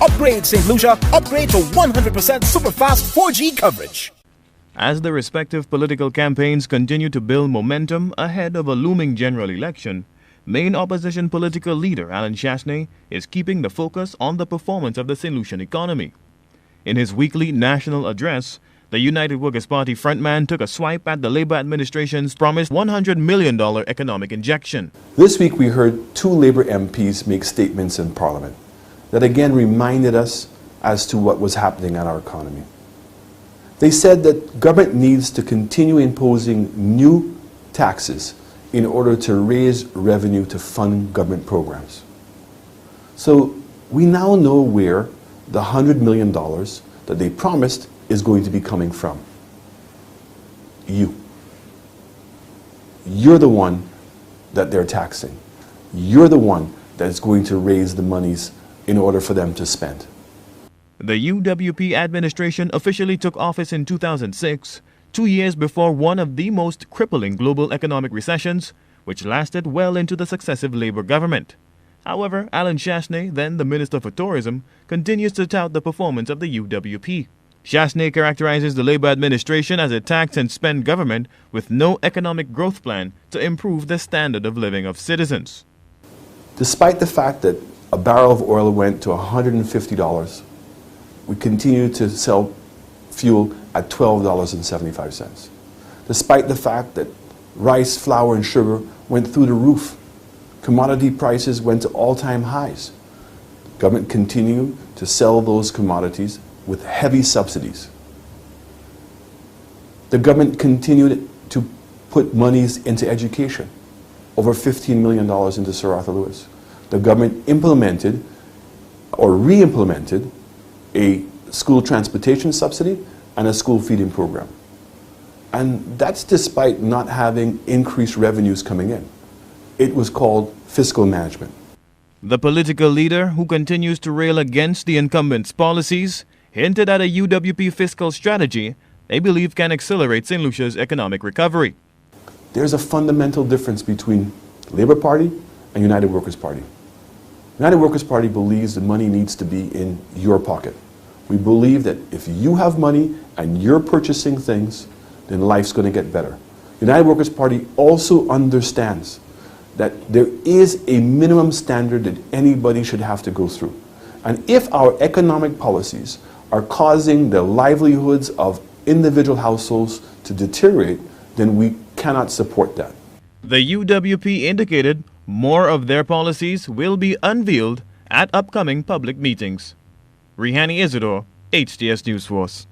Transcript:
Upgrade St. Lucia. Upgrade to 100% super-fast 4G coverage. As the respective political campaigns continue to build momentum ahead of a looming general election, main opposition political leader Alan Chastanet is keeping the focus on the performance of the Saint Lucian economy. In his weekly national address, the United Workers' Party frontman took a swipe at the Labour administration's promised $100 million economic injection. This week we heard two Labour MPs make statements in Parliament that again reminded us as to what was happening in our economy. They said that government needs to continue imposing new taxes in order to raise revenue to fund government programs. So we now know where the $100 million that they promised is going to be coming from. You. You're the one that they're taxing. You're the one that's going to raise the monies in order for them to spend. The UWP administration officially took office in 2006, 2 years before one of the most crippling global economic recessions, which lasted well into the successive Labour government. However, Alan Chastanet, then the Minister for Tourism, continues to tout the performance of the UWP. Chastanet characterizes the Labour administration as a tax and spend government with no economic growth plan to improve the standard of living of citizens. Despite the fact that a barrel of oil went to $150, we continue to sell fuel at $12.75. Despite the fact that rice, flour, and sugar went through the roof, commodity prices went to all-time highs. The government continued to sell those commodities with heavy subsidies. The government continued to put monies into education, over $15 million into Sir Arthur Lewis. The government implemented or re-implemented a school transportation subsidy and a school feeding program. And that's despite not having increased revenues coming in. It was called fiscal management. The political leader, who continues to rail against the incumbent's policies, hinted at a UWP fiscal strategy they believe can accelerate St. Lucia's economic recovery. There's a fundamental difference between Labour Party and United Workers' Party. United Workers' Party believes the money needs to be in your pocket. We believe that if you have money and you're purchasing things, then life's going to get better. United Workers' Party also understands that there is a minimum standard that anybody should have to go through. And if our economic policies are causing the livelihoods of individual households to deteriorate, then we cannot support that. The UWP indicated more of their policies will be unveiled at upcoming public meetings. Rihani Isidore, HTS News Force.